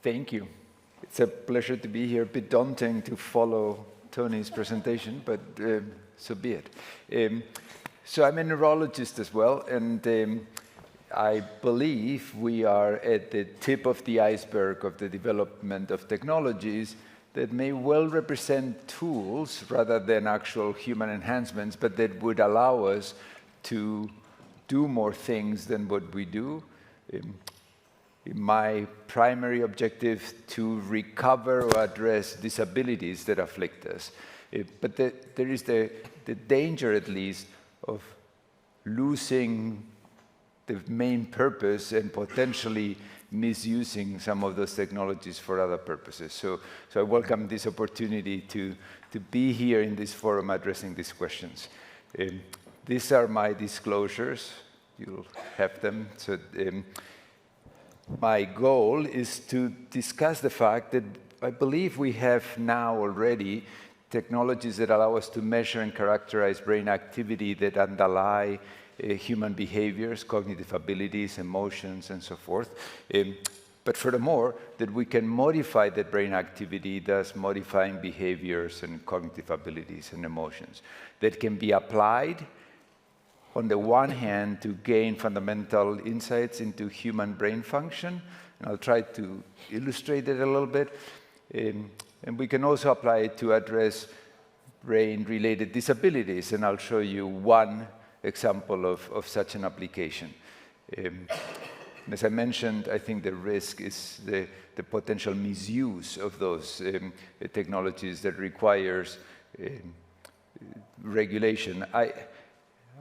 Thank you. It's a pleasure to be here. A bit daunting to follow Tony's presentation, but so be it. So I'm a neurologist as well, and I believe we are at the tip of the iceberg of the development of technologies that may well represent tools rather than actual human enhancements, but that would allow us to do more things than what we do. My primary objective to recover or address disabilities that afflict us. But there is the danger, at least, of losing the main purpose and potentially misusing some of those technologies for other purposes. So I welcome this opportunity to be here in this forum addressing these questions. These are my disclosures. You'll have them. So, my goal is to discuss the fact that I believe we have now already technologies that allow us to measure and characterize brain activity that underlie human behaviors, cognitive abilities, emotions, and so forth. But furthermore, that we can modify that brain activity, thus modifying behaviors and cognitive abilities and emotions that can be applied on the one hand, to gain fundamental insights into human brain function, and I'll try to illustrate it a little bit. And we can also apply it to address brain-related disabilities, and I'll show you one example of such an application. As I mentioned, I think the risk is the potential misuse of those technologies that requires regulation.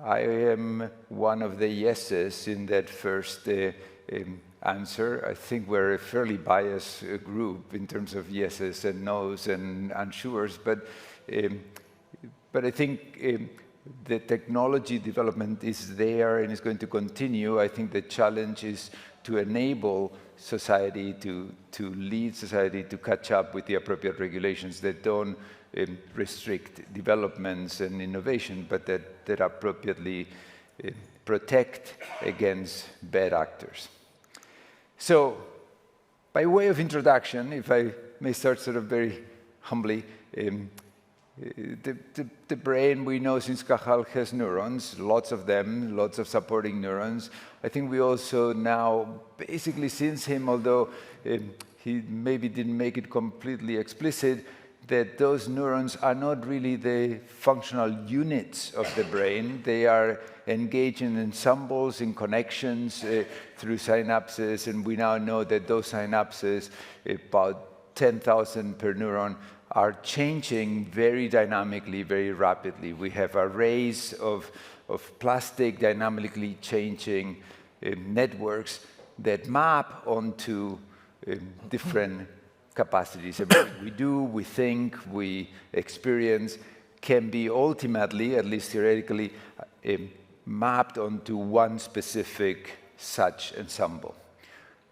I am one of the yeses in that first answer. I think we're a fairly biased group in terms of yeses and nos and unsures, but I think the technology development is there and is going to continue. I think the challenge is to enable society, to lead society to catch up with the appropriate regulations that don't restrict developments and innovation, but that appropriately protect against bad actors. So, by way of introduction, if I may start sort of very humbly, the brain, we know since Cajal has neurons, lots of them, lots of supporting neurons. I think we also now, basically since him, although he maybe didn't make it completely explicit, that those neurons are not really the functional units of the brain. They are engaged in ensembles, in connections through synapses, and we now know that those synapses, about 10,000 per neuron, are changing very dynamically, very rapidly. We have arrays of plastic dynamically changing networks that map onto different capacities. Everything we do, we think, we experience can be ultimately, at least theoretically, mapped onto one specific such ensemble.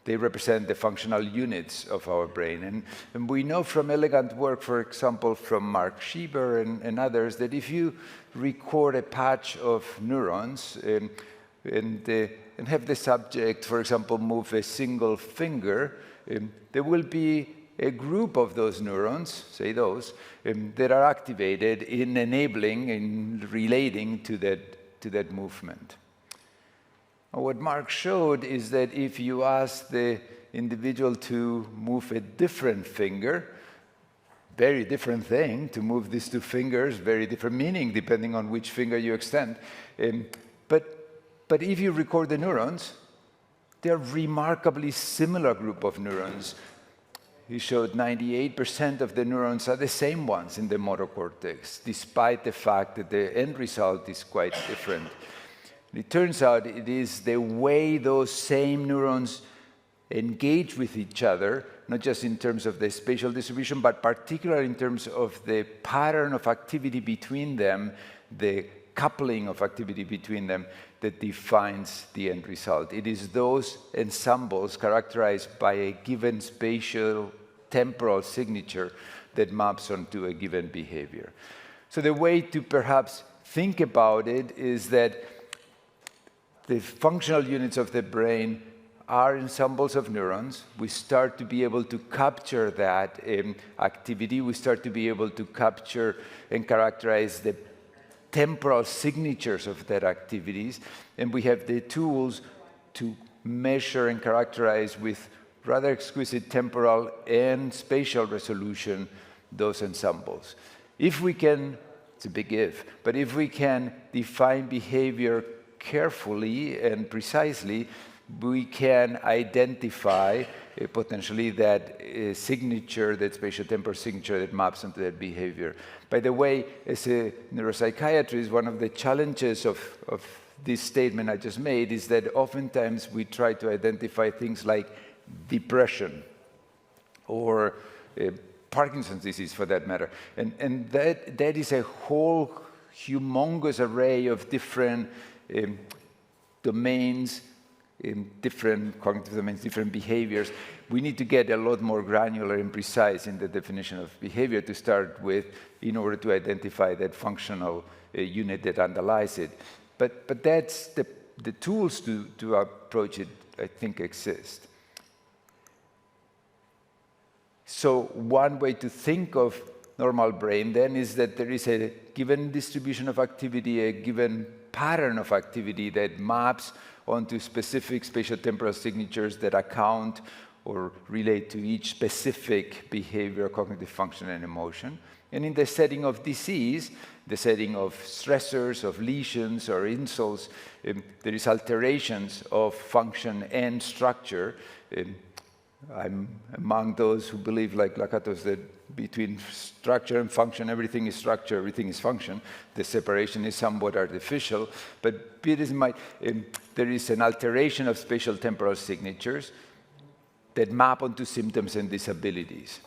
They represent the functional units of our brain. And we know from elegant work, for example, from Mark Schieber and others, that if you record a patch of neurons and have the subject, for example, move a single finger, there will be a group of those neurons, say those, that are activated in enabling and relating to that movement. What Mark showed is that if you ask the individual to move a different finger, very different thing, to move these two fingers, very different meaning depending on which finger you extend. But if you record the neurons, they're a remarkably similar group of neurons. He showed 98% of the neurons are the same ones in the motor cortex, despite the fact that the end result is quite different. It turns out it is the way those same neurons engage with each other, not just in terms of the spatial distribution, but particularly in terms of the pattern of activity between them, the coupling of activity between them, that defines the end result. It is those ensembles characterized by a given spatial temporal signature that maps onto a given behavior. So the way to perhaps think about it is that the functional units of the brain are ensembles of neurons. We start to be able to capture that activity. We start to be able to capture and characterize the temporal signatures of that activities. And we have the tools to measure and characterize with rather exquisite temporal and spatial resolution those ensembles. If we can, it's a big if, but if we can define behavior carefully and precisely, we can identify potentially that signature, that spatial-temporal signature that maps onto that behavior. By the way, as a neuropsychiatrist, one of the challenges of this statement I just made is that oftentimes we try to identify things like depression or Parkinson's disease, for that matter. And that is a whole humongous array of different domains, in different cognitive domains, different behaviors. We need to get a lot more granular and precise in the definition of behavior to start with in order to identify that functional unit that underlies it. But that's the tools to approach it, I think, exist. So one way to think of normal brain then is that there is a given distribution of activity, a given pattern of activity that maps onto specific spatial-temporal signatures that account or relate to each specific behavior, cognitive function, and emotion. And in the setting of disease, the setting of stressors, of lesions, or insults, there is alterations of function and structure. I'm among those who believe, like Lakatos, that between structure and function, everything is structure, everything is function. The separation is somewhat artificial, but bear in mind, there is an alteration of spatial temporal signatures that map onto symptoms and disabilities.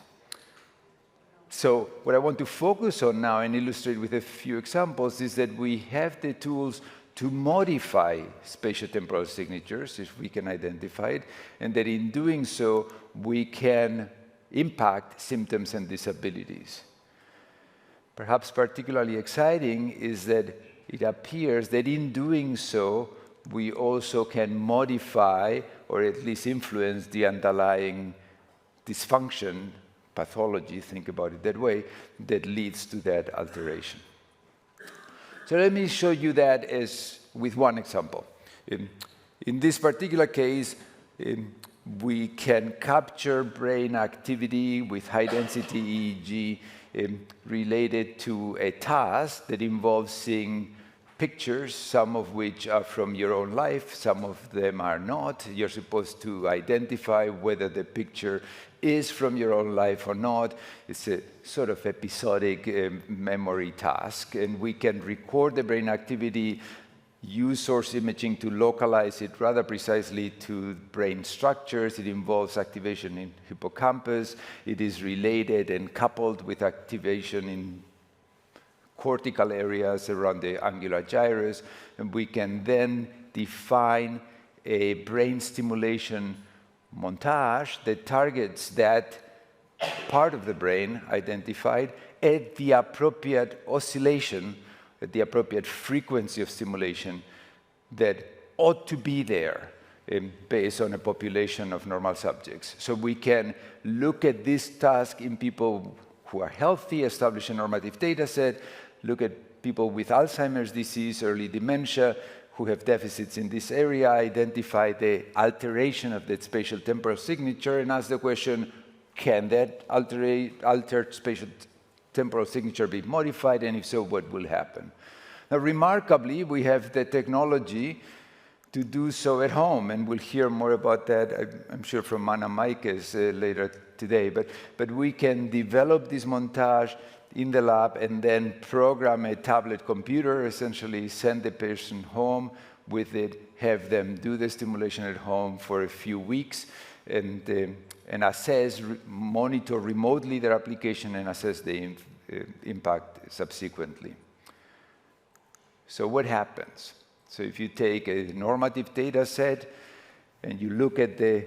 So what I want to focus on now and illustrate with a few examples is that we have the tools to modify spatial-temporal signatures, if we can identify it, and that in doing so, we can impact symptoms and disabilities. Perhaps particularly exciting is that it appears that in doing so, we also can modify or at least influence the underlying dysfunction, pathology, think about it that way, that leads to that alteration. So let me show you that with one example. In this particular case, we can capture brain activity with high-density EEG related to a task that involves seeing pictures, some of which are from your own life, some of them are not. You're supposed to identify whether the picture is from your own life or not. It's a sort of episodic memory task, and we can record the brain activity, use source imaging to localize it rather precisely to brain structures. It involves activation in hippocampus. It is related and coupled with activation in cortical areas around the angular gyrus, and we can then define a brain stimulation montage that targets that part of the brain identified at the appropriate oscillation, at the appropriate frequency of stimulation that ought to be there based on a population of normal subjects. So we can look at this task in people who are healthy, establish a normative data set, look at people with Alzheimer's disease, early dementia, who have deficits in this area, identify the alteration of that spatial temporal signature, and ask the question, can that altered spatial temporal signature be modified, and if so, what will happen? Now, remarkably, we have the technology to do so at home, and we'll hear more about that, I'm sure, from Anna Maikes later today. But we can develop this montage in the lab and then program a tablet computer, essentially send the person home with it, have them do the stimulation at home for a few weeks, and assess, monitor remotely their application and assess the impact subsequently. So what happens? So if you take a normative data set and you look at the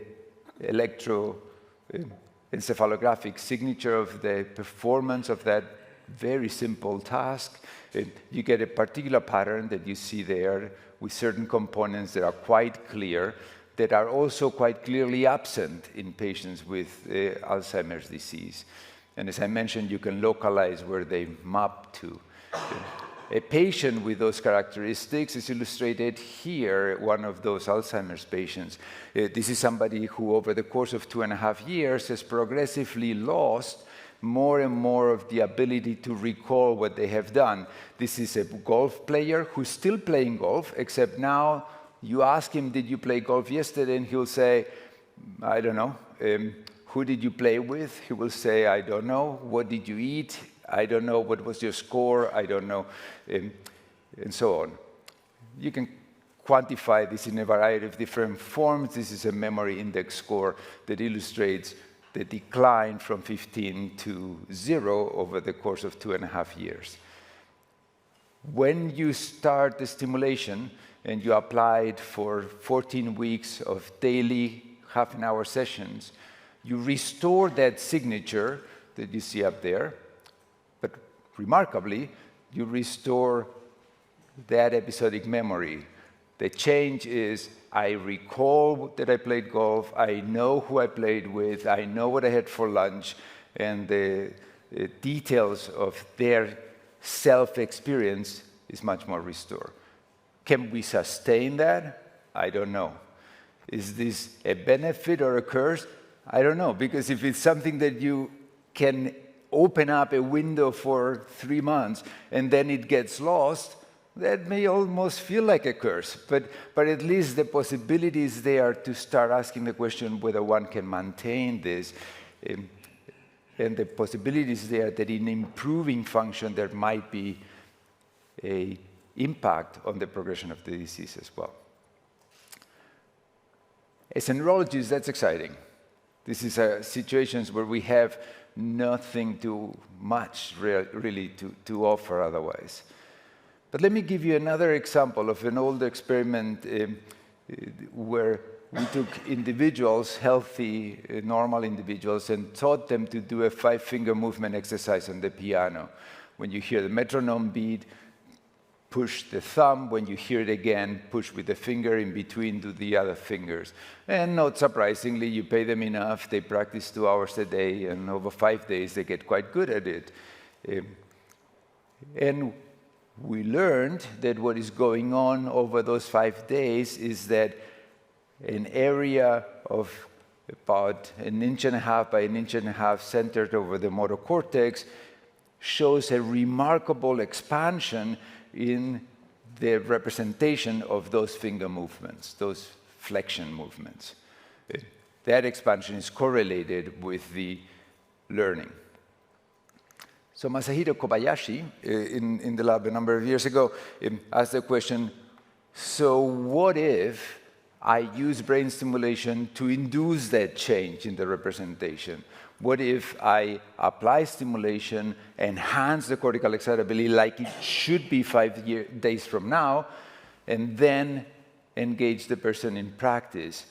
electroencephalographic signature of the performance of that very simple task, you get a particular pattern that you see there with certain components that are quite clear. that are also quite clearly absent in patients with Alzheimer's disease. And as I mentioned, you can localize where they map to. A patient with those characteristics is illustrated here, one of those Alzheimer's patients. This is somebody who, over the course of 2.5 years, has progressively lost more and more of the ability to recall what they have done. This is a golf player who's still playing golf, except now you ask him, did you play golf yesterday? And he'll say, I don't know. Who did you play with? He will say, I don't know. What did you eat? I don't know. What was your score? I don't know. And so on. You can quantify this in a variety of different forms. This is a memory index score that illustrates the decline from 15 to 0 over the course of 2.5 years. When you start the stimulation and you apply it for 14 weeks of daily half-an-hour sessions, you restore that signature that you see up there, but remarkably, you restore that episodic memory. The change is, I recall that I played golf, I know who I played with, I know what I had for lunch, and the details of their self-experience is much more restored. Can we sustain that? I don't know. Is this a benefit or a curse? I don't know, because if it's something that you can open up a window for 3 months and then it gets lost, that may almost feel like a curse. But at least the possibility is there to start asking the question whether one can maintain this. And the possibility is there that in improving function, there might be an impact on the progression of the disease as well. As a neurologist, that's exciting. This is situations where we have nothing too much really to offer otherwise. But let me give you another example of an old experiment where we took individuals, healthy, normal individuals, and taught them to do a 5-finger movement exercise on the piano. When you hear the metronome beat, push the thumb. When you hear it again, push with the finger in between to the other fingers. And not surprisingly, you pay them enough, they practice 2 hours a day, and over 5 days, they get quite good at it. And we learned that what is going on over those 5 days is that an area of about 1.5 inches by 1.5 inches centered over the motor cortex shows a remarkable expansion in the representation of those finger movements, those flexion movements. That expansion is correlated with the learning. So Masahiro Kobayashi, in the lab a number of years ago, asked the question, so what if I use brain stimulation to induce that change in the representation? What if I apply stimulation, enhance the cortical excitability like it should be 5 days from now, and then engage the person in practice?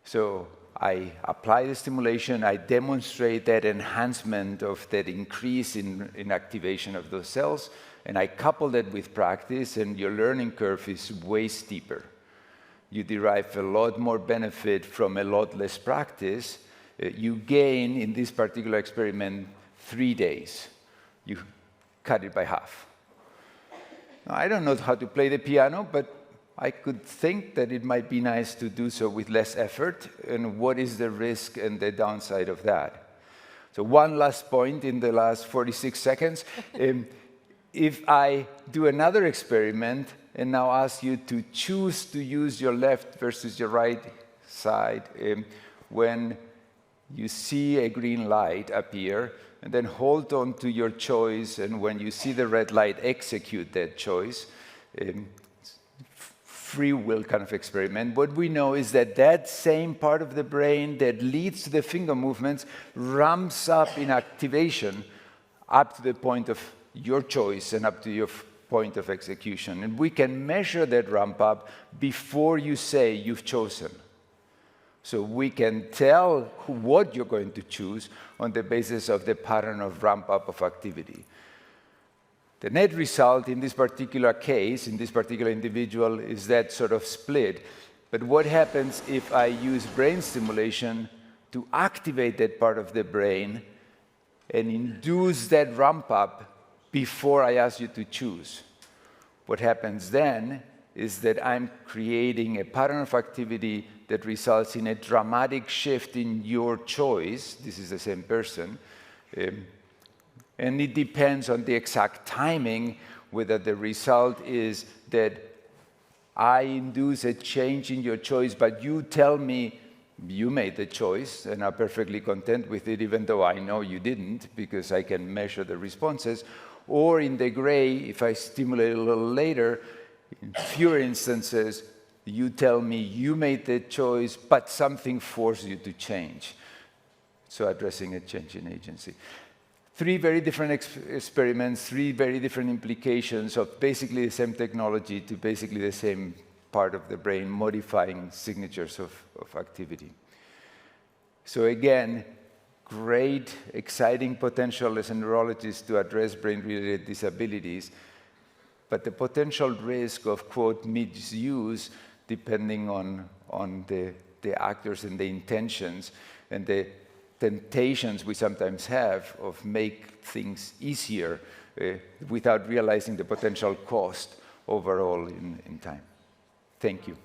So I apply the stimulation, I demonstrate that enhancement of that increase in activation of those cells, and I couple that with practice, and your learning curve is way steeper. You derive a lot more benefit from a lot less practice. You gain, in this particular experiment, 3 days. You cut it by half. Now, I don't know how to play the piano, but I could think that it might be nice to do so with less effort, and what is the risk and the downside of that? So one last point in the last 46 seconds. If I do another experiment and now ask you to choose to use your left versus your right side when you see a green light appear, and then hold on to your choice, and when you see the red light, execute that choice. Free will kind of experiment. What we know is that that same part of the brain that leads to the finger movements ramps up in activation up to the point of your choice and up to your point of execution. And we can measure that ramp up before you say you've chosen. So we can tell what you're going to choose on the basis of the pattern of ramp up of activity. The net result in this particular case, in this particular individual, is that sort of split. But what happens if I use brain stimulation to activate that part of the brain and induce that ramp up before I ask you to choose? What happens then is that I'm creating a pattern of activity that results in a dramatic shift in your choice. This is the same person. And it depends on the exact timing, whether the result is that I induce a change in your choice, but you tell me you made the choice, and I'm perfectly content with it, even though I know you didn't, because I can measure the responses. Or in the gray, if I stimulate a little later, in fewer instances, you tell me you made the choice, but something forced you to change. So addressing a change in agency. 3 very different experiments, 3 very different implications of basically the same technology to basically the same part of the brain, modifying signatures of activity. So again, great, exciting potential as a neurologist to address brain-related disabilities, but the potential risk of, quote, misuse, depending on the actors and the intentions and the temptations we sometimes have of make things easier without realizing the potential cost overall in time. Thank you.